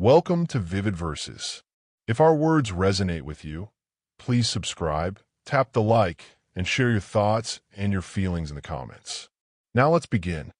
Welcome to Vivid Verses. If our words resonate with you, please subscribe, tap the like, and share your thoughts and your feelings in the comments. Now let's begin.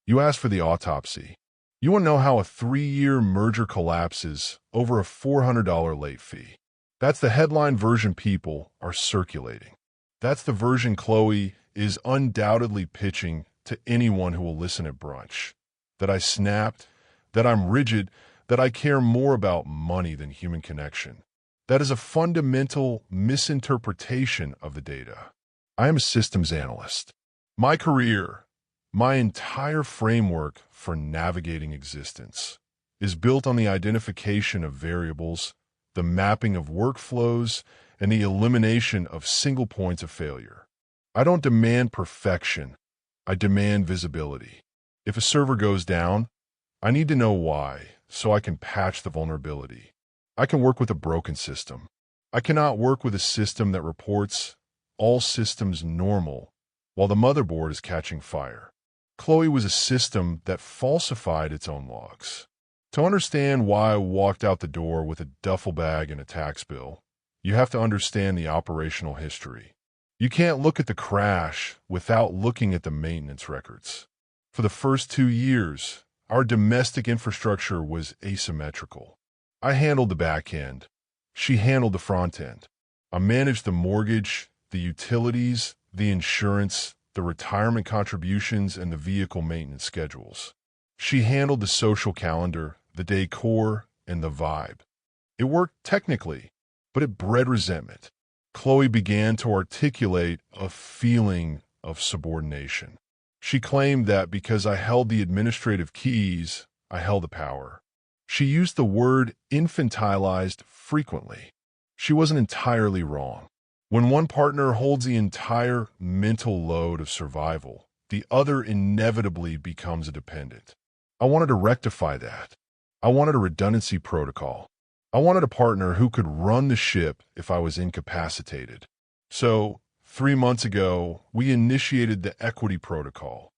You asked for the autopsy. You want to know how a 3-year merger collapses over a $400 late fee. That's the headline version people are circulating. That's the version Chloe is undoubtedly pitching to anyone who will listen at brunch. That I snapped, that I'm rigid, that I care more about money than human connection. That is a fundamental misinterpretation of the data. I am a systems analyst. My career, my entire framework for navigating existence, is built on the identification of variables, the mapping of workflows, and the elimination of single points of failure. I don't demand perfection. I demand visibility. If a server goes down, I need to know why, so I can patch the vulnerability. I can work with a broken system. I cannot work with a system that reports all systems normal while the motherboard is catching fire. Chloe was a system that falsified its own logs. To understand why I walked out the door with a duffel bag and a tax bill, you have to understand the operational history. You can't look at the crash without looking at the maintenance records. For the first 2 years, our domestic infrastructure was asymmetrical. I handled the back end. She handled the front end. I managed the mortgage, the utilities, the insurance, the retirement contributions, and the vehicle maintenance schedules. She handled the social calendar, the decor, and the vibe. It worked technically, but it bred resentment. Chloe began to articulate a feeling of subordination. She claimed that because I held the administrative keys, I held the power. She used the word infantilized frequently. She wasn't entirely wrong. When one partner holds the entire mental load of survival, the other inevitably becomes a dependent. I wanted to rectify that. I wanted a redundancy protocol. I wanted a partner who could run the ship if I was incapacitated. So, 3 months ago, we initiated the equity protocol.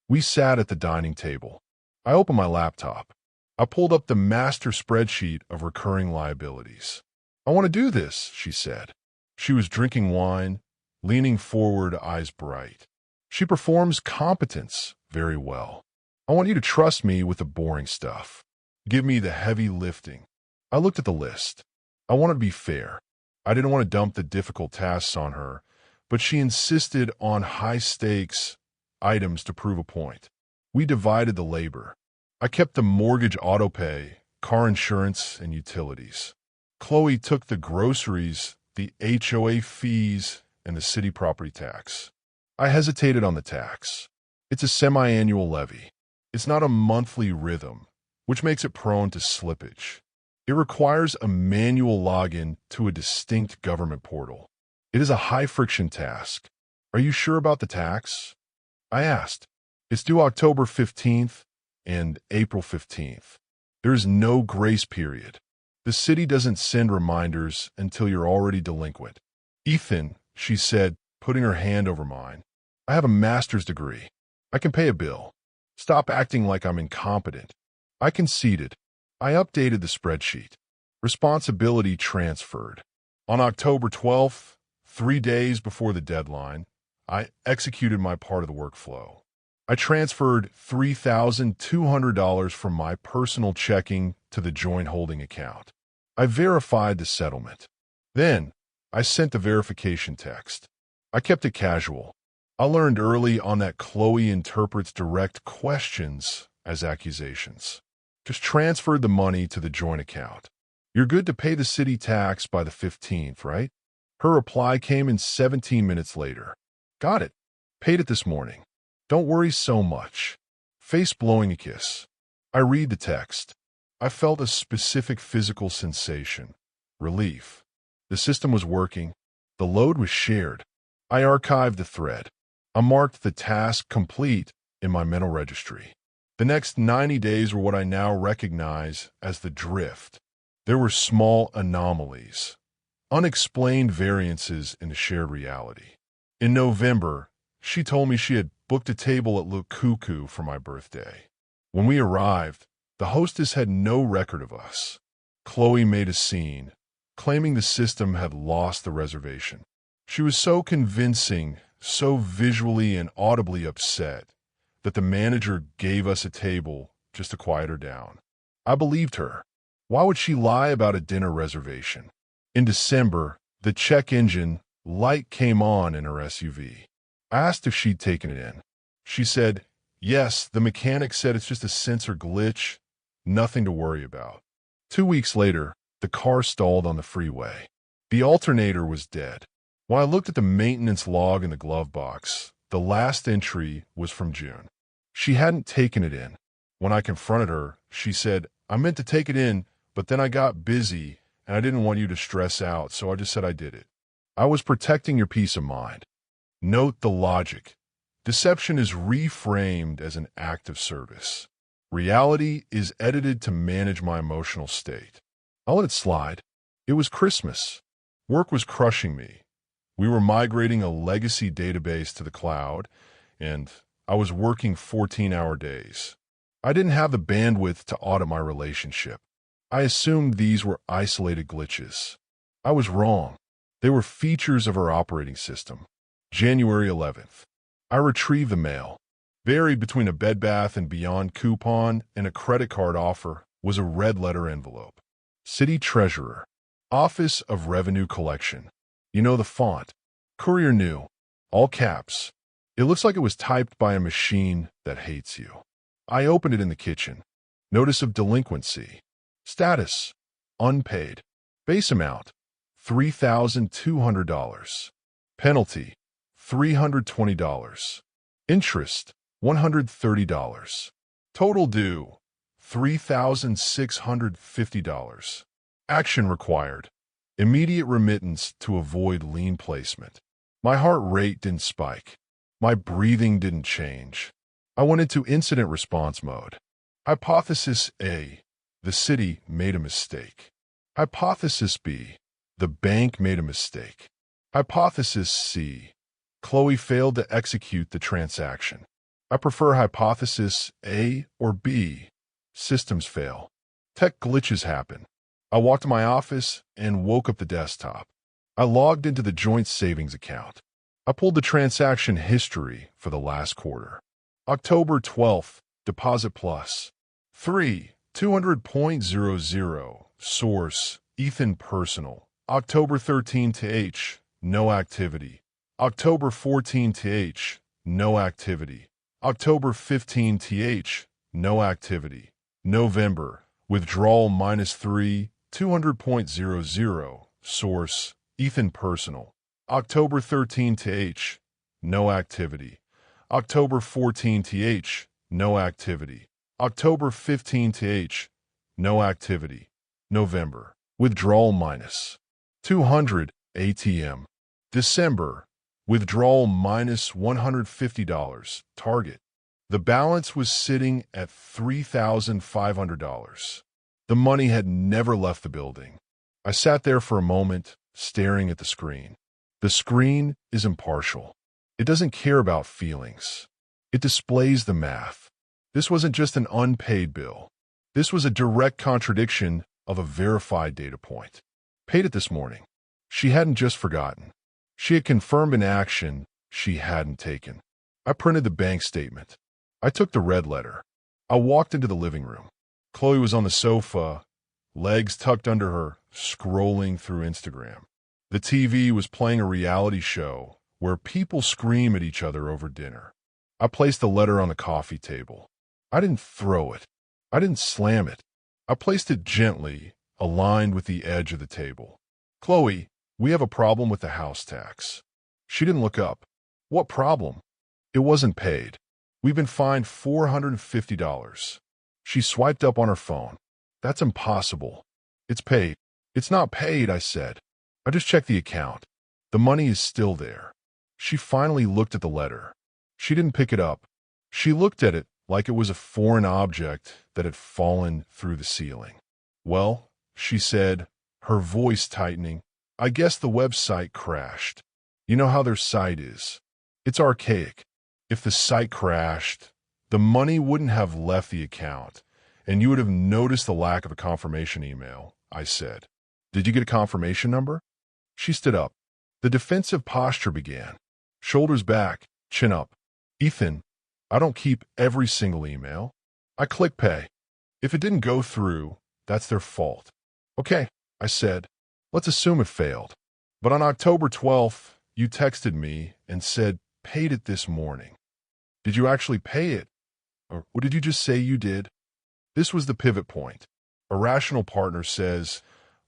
We sat at the dining table. I opened my laptop. I pulled up the master spreadsheet of recurring liabilities. I want to do this, she said. She was drinking wine, leaning forward, eyes bright. She performs competence very well. I want you to trust me with the boring stuff. Give me the heavy lifting. I looked at the list. I wanted to be fair. I didn't want to dump the difficult tasks on her, but she insisted on high-stakes items to prove a point. We divided the labor. I kept the mortgage autopay, car insurance, and utilities. Chloe took the groceries, the HOA fees, and the city property tax. I hesitated on the tax. It's a semi-annual levy. It's not a monthly rhythm, which makes it prone to slippage. It requires a manual login to a distinct government portal. It is a high-friction task. Are you sure about the tax? I asked. It's due October 15th and April 15th. There is no grace period. The city doesn't send reminders until you're already delinquent. Ethan, she said, putting her hand over mine. I have a master's degree. I can pay a bill. Stop acting like I'm incompetent. I conceded. I updated the spreadsheet. Responsibility transferred. On October 12th, 3 days before the deadline, I executed my part of the workflow. I transferred $3,200 from my personal checking to the joint holding account. I verified the settlement. Then, I sent the verification text. I kept it casual. I learned early on that Chloe interprets direct questions as accusations. Just transferred the money to the joint account. You're good to pay the city tax by the 15th, right? Her reply came in 17 minutes later. Got it. Paid it this morning. Don't worry so much. Face blowing a kiss. I read the text. I felt a specific physical sensation. Relief. The system was working. The load was shared. I archived the thread. I marked the task complete in my mental registry. The next 90 days were what I now recognize as the drift. There were small anomalies, unexplained variances in the shared reality. In November, she told me she had booked a table at Le Cuckoo for my birthday. When we arrived, The hostess had no record of us. Chloe made a scene, claiming the system had lost the reservation. She was so convincing, so visually and audibly upset, that the manager gave us a table just to quiet her down. I believed her. Why would she lie about a dinner reservation? In December, the check engine light came on in her SUV. I asked if she'd taken it in. She said, "Yes, the mechanic said it's just a sensor glitch, nothing to worry about." 2 weeks later, the car stalled on the freeway. The alternator was dead. When I looked at the maintenance log in the glove box, the last entry was from June. She hadn't taken it in. When I confronted her, she said, "I meant to take it in, but then I got busy and I didn't want you to stress out, so I just said I did it." I was protecting your peace of mind. Note the logic. Deception is reframed as an act of service. Reality is edited to manage my emotional state. I let it slide. It was Christmas. Work was crushing me. We were migrating a legacy database to the cloud, and I was working 14-hour days. I didn't have the bandwidth to audit my relationship. I assumed these were isolated glitches. I was wrong. They were features of our operating system. January 11th. I retrieved the mail. Buried between a Bed Bath & Beyond coupon and a credit card offer was a red-letter envelope. City Treasurer. Office of Revenue Collection. You know the font. Courier New. All caps. It looks like it was typed by a machine that hates you. I opened it in the kitchen. Notice of delinquency. Status. Unpaid. Base amount. $3,200. Penalty. $320. Interest. $130. Total due. $3,650. Action required. Immediate remittance to avoid lien placement. My heart rate didn't spike. My breathing didn't change. I went into incident response mode. Hypothesis A. The city made a mistake. Hypothesis B. The bank made a mistake. Hypothesis C. Chloe failed to execute the transaction. I prefer hypothesis A or B. Systems fail. Tech glitches happen. I walked to my office and woke up the desktop. I logged into the joint savings account. I pulled the transaction history for the last quarter. October 12th, deposit plus. 200.00. Source, Ethan Personal. October 13th, no activity. October 14th, no activity. October 15th, no activity. November, withdrawal -3, 200.00. Source, Ethan Personal. October 13th, no activity. October 14th, no activity. October 15th, no activity. November, withdrawal -200 ATM. December, withdrawal -$150. Target. The balance was sitting at $3,500. The money had never left the building. I sat there for a moment, staring at the screen. The screen is impartial. It doesn't care about feelings. It displays the math. This wasn't just an unpaid bill. This was a direct contradiction of a verified data point. Paid it this morning. She hadn't just forgotten. She had confirmed an action she hadn't taken. I printed the bank statement. I took the red letter. I walked into the living room. Chloe was on the sofa, legs tucked under her, scrolling through Instagram. The TV was playing a reality show where people scream at each other over dinner. I placed the letter on the coffee table. I didn't throw it. I didn't slam it. I placed it gently, aligned with the edge of the table. "Chloe, we have a problem with the house tax." She didn't look up. "What problem?" "It wasn't paid. We've been fined $450. She swiped up on her phone. "That's impossible." "It's paid." "It's not paid," I said. "I just checked the account. The money is still there." She finally looked at the letter. She didn't pick it up. She looked at it like it was a foreign object that had fallen through the ceiling. "Well," she said, her voice tightening, "I guess the website crashed. You know how their site is. It's archaic. If the site crashed, the money wouldn't have left the account, and you would have noticed the lack of a confirmation email, I said. Did you get a confirmation number? She stood up. The defensive posture began. Shoulders back, chin up. Ethan, I don't keep every single email. I click pay. If it didn't go through, that's their fault. Okay, I said. Let's assume it failed. But on October 12th, you texted me and said, paid it this morning. Did you actually pay it? Or did you just say you did? This was the pivot point. A rational partner says,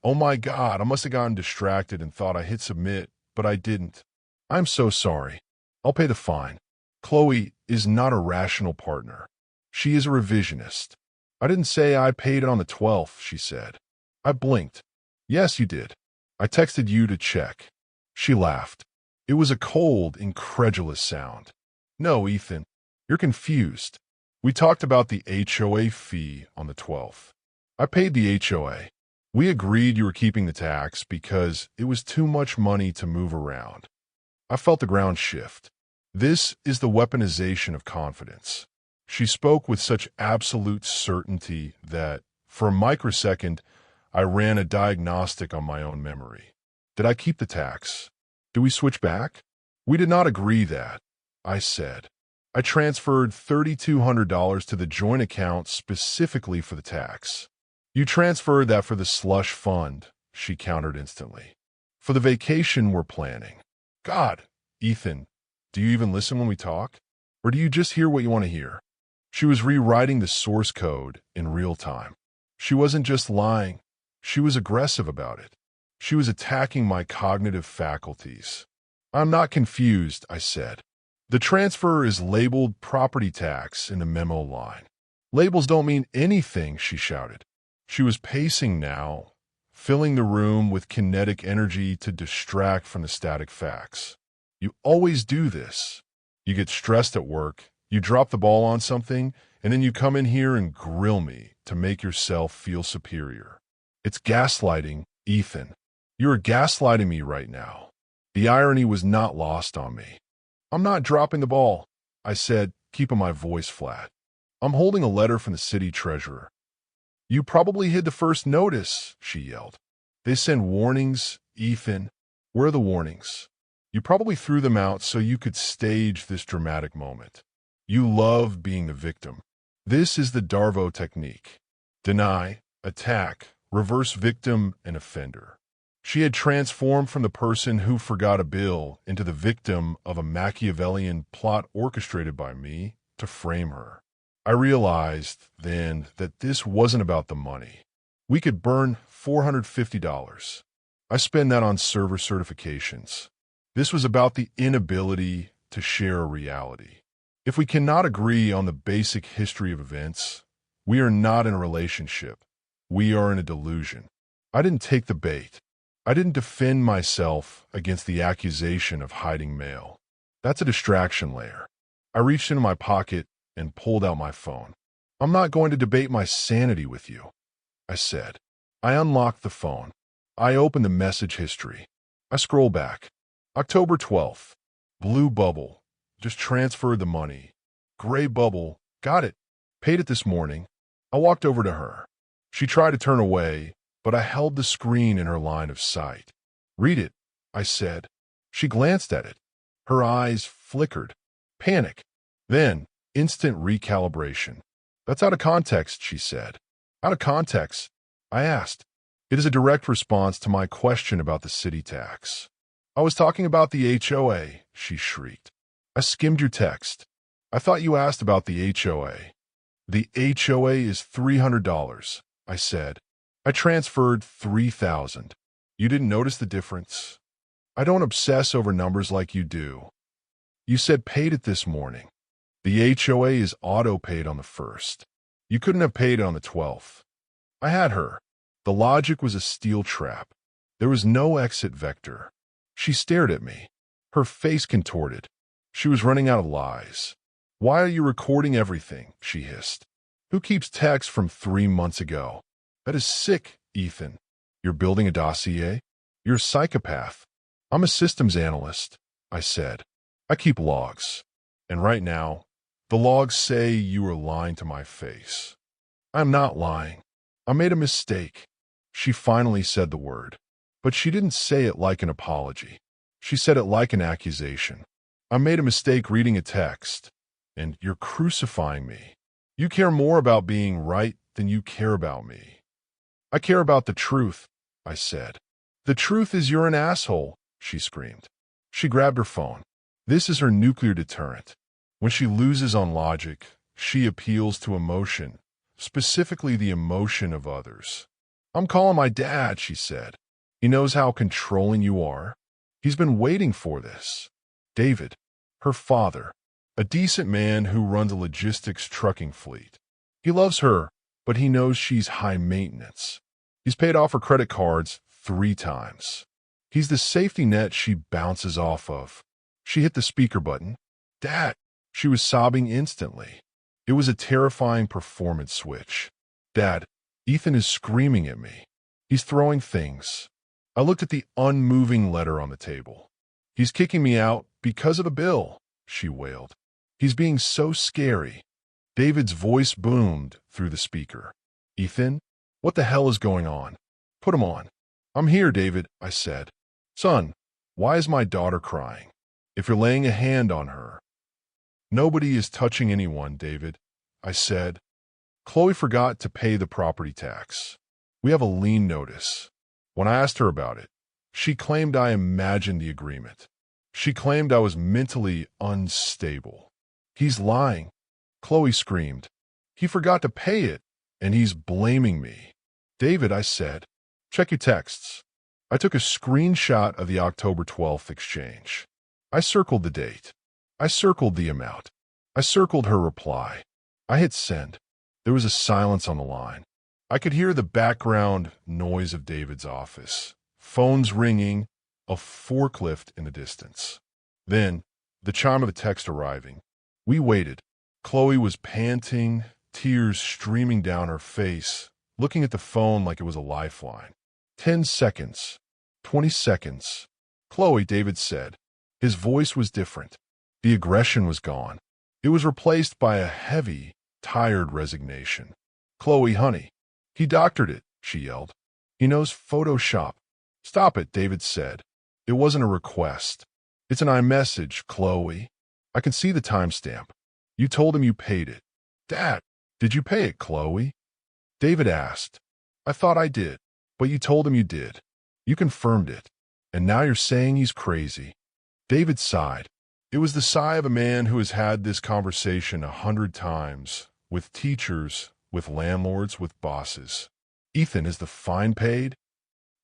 oh my God, I must have gotten distracted and thought I hit submit, but I didn't. I'm so sorry. I'll pay the fine. Chloe is not a rational partner. She is a revisionist. I didn't say I paid it on the 12th, she said. I blinked. Yes, you did. I texted you to check. She laughed. It was a cold, incredulous sound. No, Ethan, you're confused. We talked about the HOA fee on the 12th. I paid the HOA. We agreed you were keeping the tax because it was too much money to move around. I felt the ground shift. This is the weaponization of confidence. She spoke with such absolute certainty that, for a microsecond, I ran a diagnostic on my own memory. Did I keep the tax? Do we switch back? We did not agree that, I said. I transferred $3,200 to the joint account specifically for the tax. You transferred that for the slush fund, she countered instantly. For the vacation we're planning. God, Ethan, do you even listen when we talk? Or do you just hear what you want to hear? She was rewriting the source code in real time. She wasn't just lying. She was aggressive about it. She was attacking my cognitive faculties. I'm not confused, I said. The transfer is labeled property tax in the memo line. Labels don't mean anything, she shouted. She was pacing now, filling the room with kinetic energy to distract from the static facts. You always do this. You get stressed at work, you drop the ball on something, and then you come in here and grill me to make yourself feel superior. It's gaslighting, Ethan. You're gaslighting me right now. The irony was not lost on me. I'm not dropping the ball, I said, keeping my voice flat. I'm holding a letter from the city treasurer. You probably hid the first notice, she yelled. They send warnings, Ethan. Where are the warnings? You probably threw them out so you could stage this dramatic moment. You love being the victim. This is the Darvo technique. Deny, attack, reverse victim and offender. She had transformed from the person who forgot a bill into the victim of a Machiavellian plot orchestrated by me to frame her. I realized then that this wasn't about the money. We could burn $450. I spend that on server certifications. This was about the inability to share a reality. If we cannot agree on the basic history of events, we are not in a relationship. We are in a delusion. I didn't take the bait. I didn't defend myself against the accusation of hiding mail. That's a distraction layer. I reached into my pocket and pulled out my phone. I'm not going to debate my sanity with you, I said. I unlocked the phone. I opened the message history. I scroll back. October 12th. Blue bubble. Just transferred the money. Gray bubble. Got it. Paid it this morning. I walked over to her. She tried to turn away, but I held the screen in her line of sight. Read it, I said. She glanced at it. Her eyes flickered. Panic. Then, instant recalibration. That's out of context, she said. Out of context? I asked. It is a direct response to my question about the city tax. I was talking about the HOA, she shrieked. I skimmed your text. I thought you asked about the HOA. The HOA is $300, I said. I transferred $3,000. You didn't notice the difference? I don't obsess over numbers like you do. You said paid it this morning. The HOA is auto-paid on the 1st. You couldn't have paid it on the 12th. I had her. The logic was a steel trap. There was no exit vector. She stared at me. Her face contorted. She was running out of lies. Why are you recording everything? She hissed. Who keeps texts from 3 months ago? That is sick, Ethan. You're building a dossier? You're a psychopath. I'm a systems analyst, I said. I keep logs. And right now, the logs say you are lying to my face. I'm not lying. I made a mistake. She finally said the word. But she didn't say it like an apology. She said it like an accusation. I made a mistake reading a text, and you're crucifying me. You care more about being right than you care about me. I care about the truth, I said. The truth is you're an asshole, she screamed. She grabbed her phone. This is her nuclear deterrent. When she loses on logic, she appeals to emotion, specifically the emotion of others. I'm calling my dad, she said. He knows how controlling you are. He's been waiting for this. David, her father, a decent man who runs a logistics trucking fleet. He loves her, but he knows she's high maintenance. He's paid off her credit cards 3 times. He's the safety net she bounces off of. She hit the speaker button. Dad! She was sobbing instantly. It was a terrifying performance switch. Dad, Ethan is screaming at me. He's throwing things. I looked at the unmoving letter on the table. He's kicking me out because of a bill, she wailed. He's being so scary. David's voice boomed through the speaker. Ethan, what the hell is going on? Put him on. I'm here, David, I said. Son, why is my daughter crying? If you're laying a hand on her. Nobody is touching anyone, David, I said. Chloe forgot to pay the property tax. We have a lien notice. When I asked her about it, she claimed I imagined the agreement. She claimed I was mentally unstable. He's lying, Chloe screamed. He forgot to pay it, and he's blaming me. David, I said, check your texts. I took a screenshot of the October 12th exchange. I circled the date. I circled the amount. I circled her reply. I hit send. There was a silence on the line. I could hear the background noise of David's office. Phones ringing, a forklift in the distance. Then, the chime of a text arriving. We waited. Chloe was panting, tears streaming down her face, looking at the phone like it was a lifeline. 10 seconds. 20 seconds. Chloe, David said. His voice was different. The aggression was gone. It was replaced by a heavy, tired resignation. Chloe, honey. He doctored it, she yelled. He knows Photoshop. Stop it, David said. It wasn't a request. It's an iMessage, Chloe. I can see the timestamp. You told him you paid it. Dad, did you pay it, Chloe? David asked. I thought I did, but you told him you did. You confirmed it, and now you're saying he's crazy. David sighed. It was the sigh of a man who has had this conversation 100 times, with teachers, with landlords, with bosses. Ethan, is the fine paid?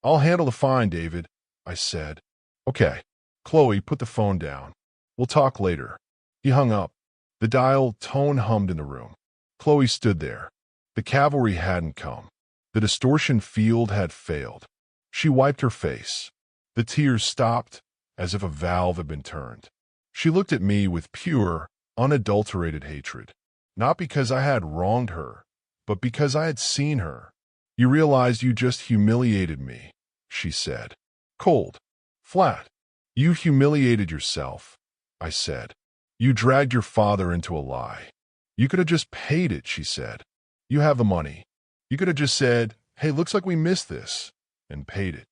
I'll handle the fine, David, I said. Okay. Chloe, put the phone down. We'll talk later. He hung up. The dial tone hummed in the room. Chloe stood there. The cavalry hadn't come. The distortion field had failed. She wiped her face. The tears stopped, as if a valve had been turned. She looked at me with pure, unadulterated hatred. Not because I had wronged her, but because I had seen her. You realized you just humiliated me, she said. Cold. Flat. You humiliated yourself, I said. You dragged your father into a lie. You could have just paid it, she said. You have the money. You could have just said, hey, looks like we missed this, and paid it.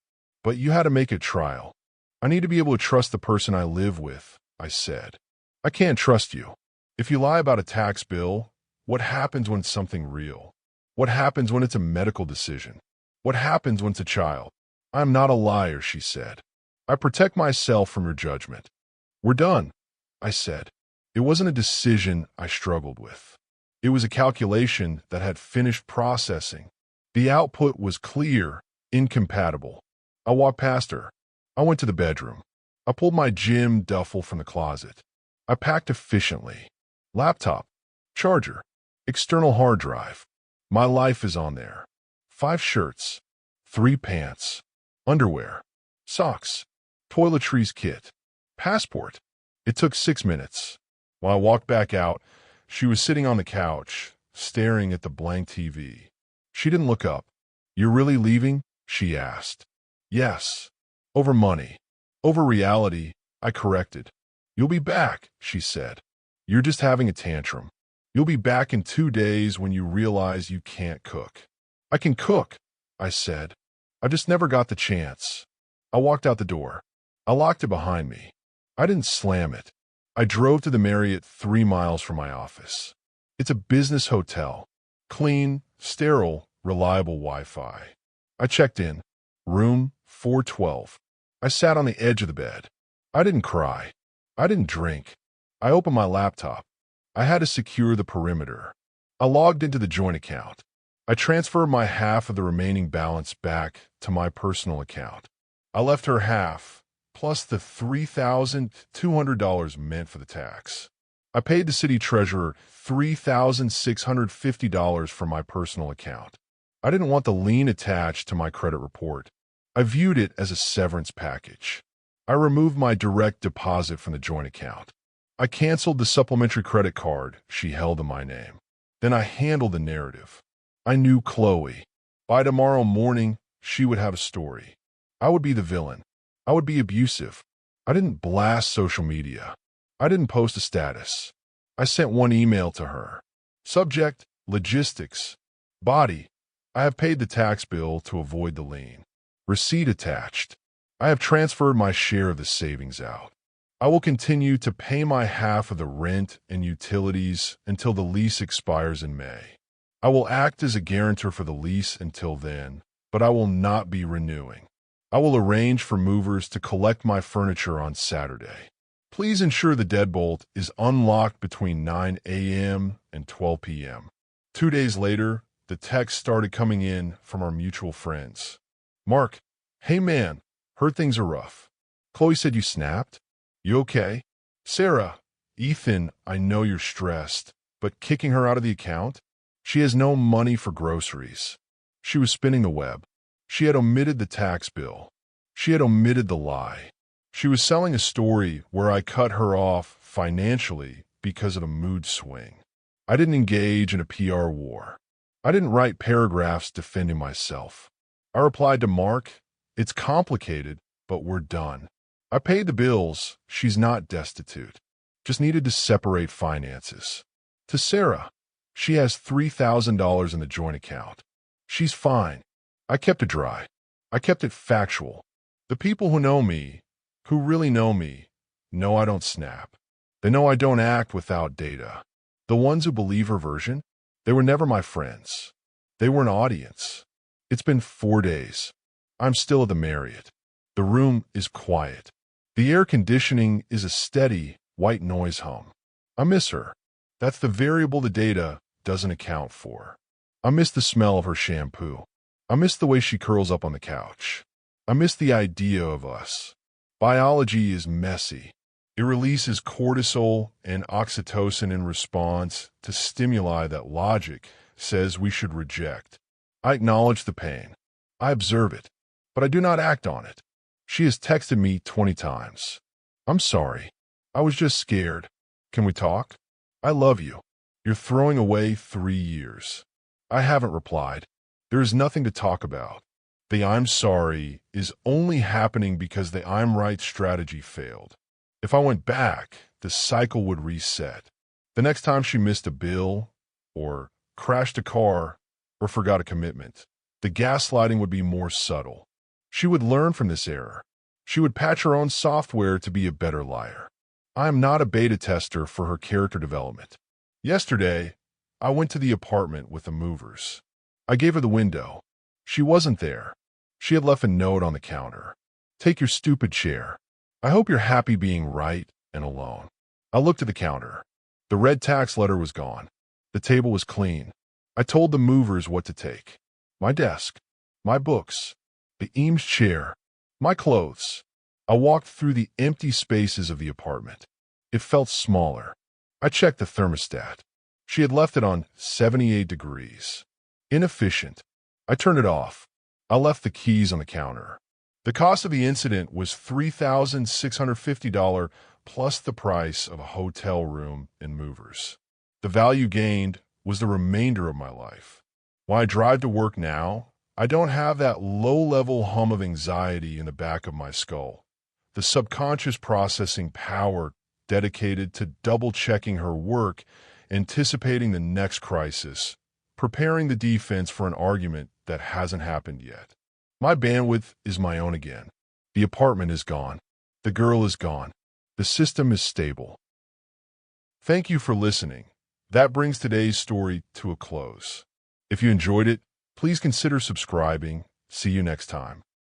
But you had to make a trial. I need to be able to trust the person I live with, I said. I can't trust you. If you lie about a tax bill, what happens when it's something real? What happens when it's a medical decision? What happens when it's a child? I'm not a liar, she said. I protect myself from your judgment. We're done, I said. It wasn't a decision I struggled with. It was a calculation that had finished processing. The output was clear, incompatible. I walked past her. I went to the bedroom. I pulled my gym duffel from the closet. I packed efficiently. Laptop, charger, external hard drive. My life is on there. 5 shirts, 3 pants, underwear, socks, toiletries kit, passport. It took 6 minutes. When I walked back out, she was sitting on the couch, staring at the blank TV. She didn't look up. You're really leaving? She asked. Yes. Over money. Over reality, I corrected. You'll be back, she said. You're just having a tantrum. You'll be back in 2 days when you realize you can't cook. I can cook, I said. I just never got the chance. I walked out the door. I locked it behind me. I didn't slam it. I drove to the Marriott 3 miles from my office. It's a business hotel. Clean, sterile, reliable Wi-Fi. I checked in. Room 412. I sat on the edge of the bed. I didn't cry. I didn't drink. I opened my laptop. I had to secure the perimeter. I logged into the joint account. I transferred my half of the remaining balance back to my personal account. I left her half, plus the $3,200 meant for the tax. I paid the city treasurer $3,650 from my personal account. I didn't want the lien attached to my credit report. I viewed it as a severance package. I removed my direct deposit from the joint account. I canceled the supplementary credit card she held in my name. Then I handled the narrative. I knew Chloe. By tomorrow morning, she would have a story. I would be the villain. I would be abusive. I didn't blast social media. I didn't post a status. I sent one email to her. Subject, logistics. Body, I have paid the tax bill to avoid the lien. Receipt attached. I have transferred my share of the savings out. I will continue to pay my half of the rent and utilities until the lease expires in May. I will act as a guarantor for the lease until then, but I will not be renewing. I will arrange for movers to collect my furniture on Saturday. Please ensure the deadbolt is unlocked between 9 a.m. and 12 p.m. 2 days later, the text started coming in from our mutual friends. Mark, hey man, heard things are rough. Chloe said you snapped. You okay? Sarah, Ethan, I know you're stressed, but kicking her out of the account? She has no money for groceries. She was spinning the web. She had omitted the tax bill. She had omitted the lie. She was selling a story where I cut her off financially because of a mood swing. I didn't engage in a PR war. I didn't write paragraphs defending myself. I replied to Mark, it's complicated, but we're done. I paid the bills. She's not destitute. Just needed to separate finances. To Sarah, she has $3,000 in the joint account. She's fine. I kept it dry. I kept it factual. The people who know me, who really know me, know I don't snap. They know I don't act without data. The ones who believe her version, they were never my friends. They were an audience. It's been 4 days. I'm still at the Marriott. The room is quiet. The air conditioning is a steady, white noise hum. I miss her. That's the variable the data doesn't account for. I miss the smell of her shampoo. I miss the way she curls up on the couch. I miss the idea of us. Biology is messy. It releases cortisol and oxytocin in response to stimuli that logic says we should reject. I acknowledge the pain. I observe it, but I do not act on it. She has texted me 20 times. I'm sorry. I was just scared. Can we talk? I love you. You're throwing away 3 years. I haven't replied. There is nothing to talk about. The I'm sorry is only happening because the I'm right strategy failed. If I went back, the cycle would reset. The next time she missed a bill, or crashed a car, or forgot a commitment, the gaslighting would be more subtle. She would learn from this error. She would patch her own software to be a better liar. I am not a beta tester for her character development. Yesterday, I went to the apartment with the movers. I gave her the window. She wasn't there. She had left a note on the counter. Take your stupid chair. I hope you're happy being right and alone. I looked at the counter. The red tax letter was gone. The table was clean. I told the movers what to take. My desk, my books, the Eames chair, my clothes. I walked through the empty spaces of the apartment. It felt smaller. I checked the thermostat. She had left it on 78 degrees. Inefficient. I turned it off. I left the keys on the counter. The cost of the incident was $3,650 plus the price of a hotel room and movers. The value gained was the remainder of my life. When I drive to work now, I don't have that low-level hum of anxiety in the back of my skull. The subconscious processing power dedicated to double-checking her work anticipating the next crisis, preparing the defense for an argument that hasn't happened yet. My bandwidth is my own again. The apartment is gone. The girl is gone. The system is stable. Thank you for listening. That brings today's story to a close. If you enjoyed it, please consider subscribing. See you next time.